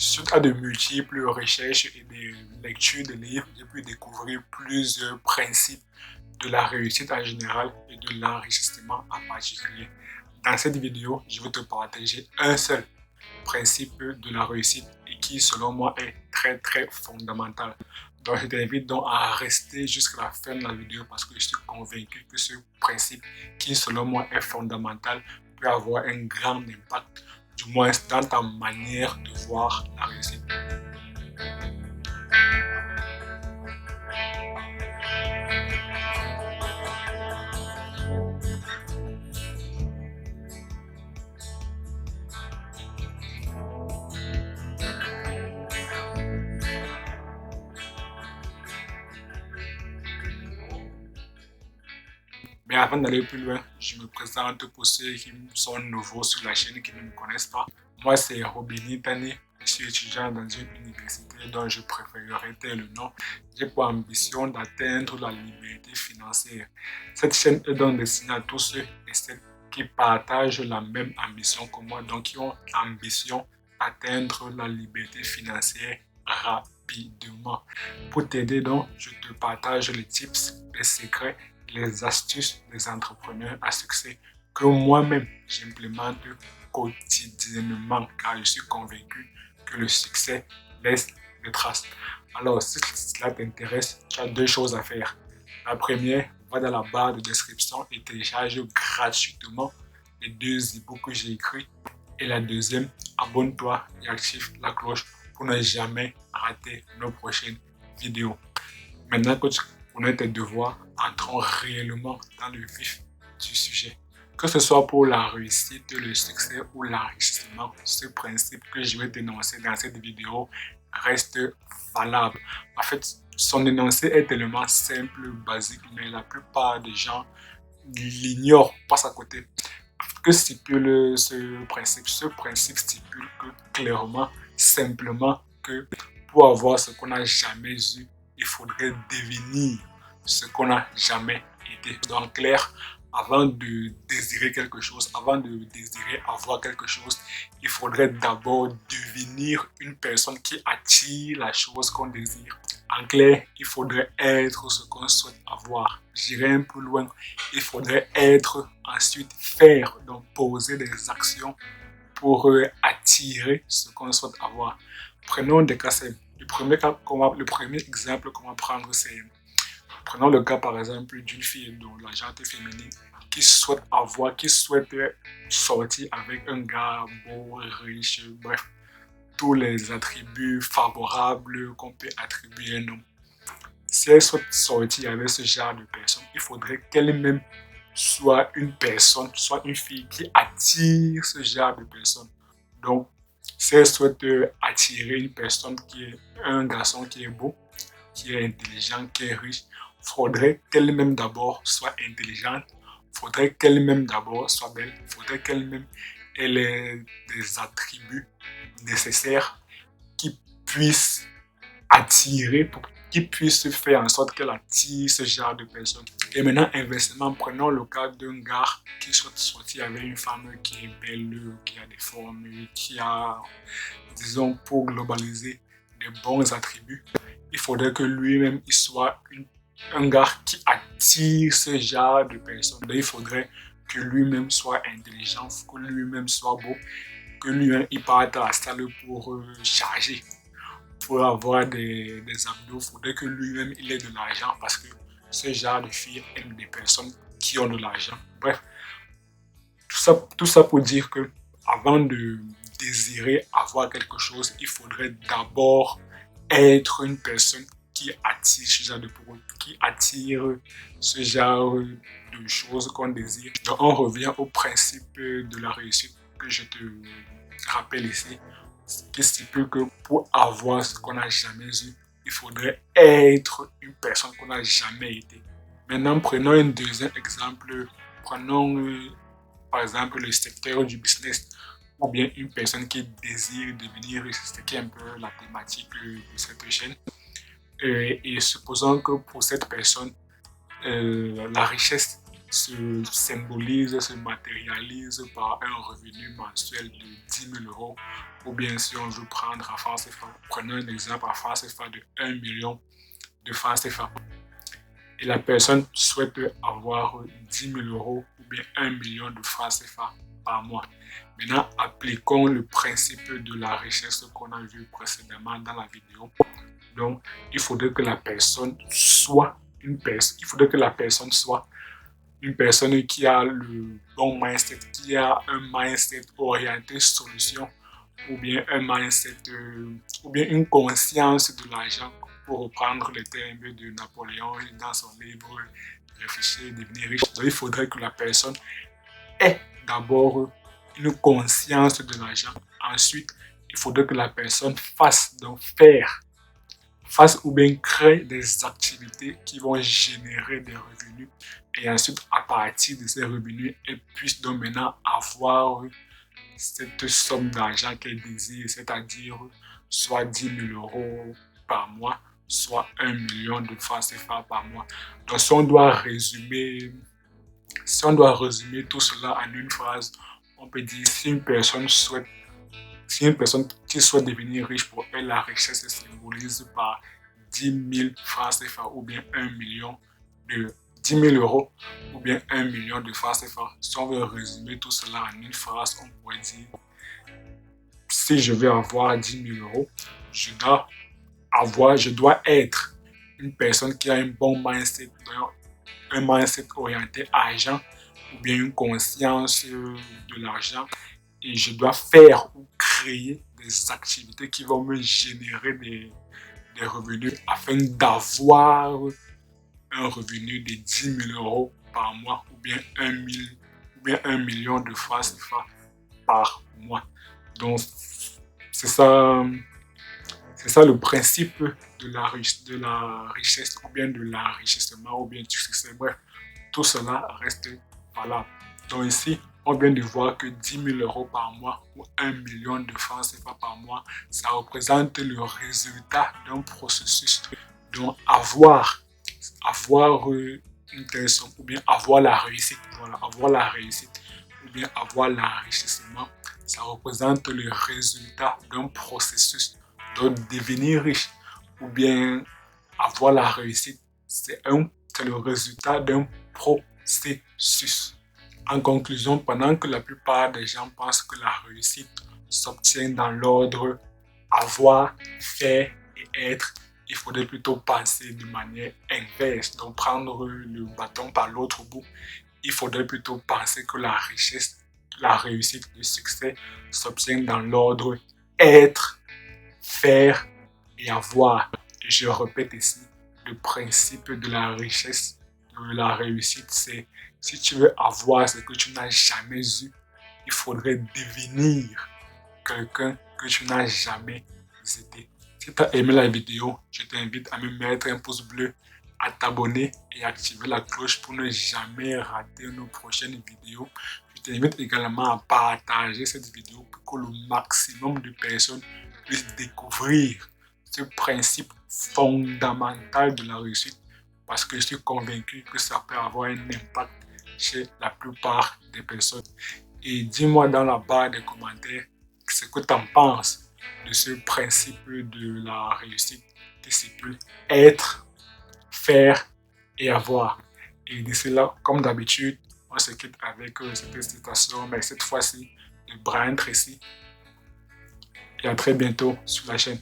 Suite à de multiples recherches et des lectures de livres, j'ai pu découvrir plusieurs principes de la réussite en général et de l'enrichissement en particulier. Dans cette vidéo, je vais te partager un seul principe de la réussite et qui, selon moi, est très fondamental. Donc, je t'invite donc à rester jusqu'à la fin de la vidéo parce que je suis convaincu que ce principe, qui, selon moi, est fondamental, peut avoir un grand impact, du moins dans ta manière de voir la réussite. Mais avant d'aller plus loin, je me présente pour ceux qui sont nouveaux sur la chaîne et qui ne me connaissent pas. Moi, c'est Robini Tani. Je suis étudiant dans une université dont je préférerais taire le nom. J'ai pour ambition d'atteindre la liberté financière. Cette chaîne est donc destinée à tous ceux et celles qui partagent la même ambition que moi, donc qui ont l'ambition d'atteindre la liberté financière rapidement. Pour t'aider donc, je te partage les tips, les secrets, les astuces des entrepreneurs à succès que moi-même j'implémente quotidiennement car je suis convaincu que le succès laisse des traces. Alors, si cela t'intéresse, tu as deux choses à faire. La première, va dans la barre de description et télécharge gratuitement les deux e-books que j'ai écrits. Et la deuxième, abonne-toi et active la cloche pour ne jamais rater nos prochaines vidéos. Maintenant que tu connais tes devoirs, entrons réellement dans le vif du sujet. Que ce soit pour la réussite, le succès ou l'enrichissement, ce principe que je vais dénoncer dans cette vidéo reste valable. En fait, son énoncé est tellement simple, basique, mais la plupart des gens l'ignorent, passent à côté. Que stipule ce principe? Ce principe stipule que clairement, simplement, que pour avoir ce qu'on n'a jamais eu, il faudrait devenir ce qu'on n'a jamais été. Donc, clair, avant de désirer quelque chose, avant de désirer avoir quelque chose, il faudrait d'abord devenir une personne qui attire la chose qu'on désire. En clair, il faudrait être ce qu'on souhaite avoir. J'irai un peu loin. Il faudrait être, ensuite faire, donc poser des actions pour attirer ce qu'on souhaite avoir. Prenons des cas simples. Le premier exemple qu'on va prendre, c'est, prenons le cas par exemple d'une fille, dont la gente féminine, qui souhaite avoir, qui souhaite sortir avec un gars beau, riche, bref, tous les attributs favorables qu'on peut attribuer à un homme. Si elle souhaite sortir avec ce genre de personne, il faudrait qu'elle-même soit une personne, soit une fille qui attire ce genre de personne. Donc, si elle souhaite attirer une personne qui est un garçon qui est beau, qui est intelligent, qui est riche, il faudrait qu'elle-même d'abord soit intelligente, il faudrait qu'elle-même d'abord soit belle, il faudrait qu'elle-même ait des attributs nécessaires qui puissent attirer, pour qui puisse faire en sorte qu'elle attire ce genre de personnes. Et maintenant, inversement, prenons le cas d'un gars qui souhaite sortir avec une femme qui est belle, qui a des formes, qui a, disons, pour globaliser, des bons attributs. Il faudrait que lui-même, il soit un gars qui attire ce genre de personnes. Donc, il faudrait que lui-même soit intelligent, que lui-même soit beau, que lui-même, il parte à la salle pour charger. Pour avoir des abdos, il faudrait que lui-même il ait de l'argent parce que ce genre de filles aiment des personnes qui ont de l'argent. Bref, tout ça pour dire que avant de désirer avoir quelque chose, il faudrait d'abord être une personne qui attire ce genre qui attire ce genre de choses qu'on désire. Donc on revient au principe de la réussite que je te rappelle ici, qui stipule que pour avoir ce qu'on n'a jamais eu, il faudrait être une personne qu'on n'a jamais été. Maintenant, prenons un deuxième exemple. Prenons par exemple le secteur du business ou bien une personne qui désire devenir riche, c'est qui est un peu la thématique de cette chaîne. Et supposons que pour cette personne, la richesse se symbolise, se matérialise par un revenu mensuel de 10 000 euros. Ou bien si on veut prendre à francs CFA, prenons un exemple à francs CFA de 1 million de francs CFA. Et la personne souhaite avoir 10 000 euros ou bien 1 million de francs CFA par mois. Maintenant, appliquons le principe de la richesse qu'on a vu précédemment dans la vidéo. Donc, il faudrait que la personne soit une personne qui a le bon mindset, qui a un mindset orienté solution, ou bien un mindset, ou bien une conscience de l'argent, pour reprendre les termes de Napoléon dans son livre Réfléchir, devenir riche. Donc, il faudrait que la personne ait d'abord une conscience de l'argent. Ensuite, il faudrait que la personne fasse ou bien crée des activités qui vont générer des revenus. Et ensuite, à partir de ces revenus, elle puisse donc maintenant avoir cette somme d'argent qu'elle désire, c'est-à-dire soit 10 000 euros par mois, soit 1 million de francs CFA par mois. Donc, si on doit résumer tout cela en une phrase, on peut dire si une personne qui souhaite devenir riche, pour elle, la richesse se symbolise par 10 000 francs CFA ou bien 1 million de 10 000 euros ou bien 1 million de francs CFA. Si on veut résumer tout cela en une phrase, on pourrait dire si je veux avoir 10 000 euros, je dois être une personne qui a un bon mindset, un mindset orienté argent ou bien une conscience de l'argent, et je dois faire ou créer des activités qui vont me générer des revenus afin d'avoir un revenu de 10 000 euros par mois ou bien 1 million de francs CFA par mois. Donc, c'est ça le principe de la richesse ou bien de l'enrichissement ou bien du succès. Bref, tout cela reste valable. Donc ici, on vient de voir que 10 000 euros par mois ou 1 million de francs CFA par mois, ça représente le résultat d'un processus. Donc avoir une telle somme ou bien avoir la réussite, ou bien avoir l'enrichissement, ça représente le résultat d'un processus. Donc devenir riche ou bien avoir la réussite, c'est le résultat d'un processus. En conclusion, pendant que la plupart des gens pensent que la réussite s'obtient dans l'ordre avoir, faire et être, il faudrait plutôt penser de manière inverse, donc prendre le bâton par l'autre bout. Il faudrait plutôt penser que la richesse, la réussite, le succès s'obtient dans l'ordre être, faire et avoir. Et je répète ici, le principe de la richesse, de la réussite, c'est si tu veux avoir ce que tu n'as jamais eu, il faudrait devenir quelqu'un que tu n'as jamais été. Si tu as aimé la vidéo, je t'invite à me mettre un pouce bleu, à t'abonner et activer la cloche pour ne jamais rater nos prochaines vidéos. Je t'invite également à partager cette vidéo pour que le maximum de personnes puissent découvrir ce principe fondamental de la réussite, parce que je suis convaincu que ça peut avoir un impact chez la plupart des personnes. Et dis-moi dans la barre des commentaires ce que tu en penses de ce principe de la réussite qui s'appelle être, faire et avoir. Et d'ici là, comme d'habitude, on se quitte avec cette citation, mais cette fois-ci de Brian Tracy. Et à très bientôt sur la chaîne.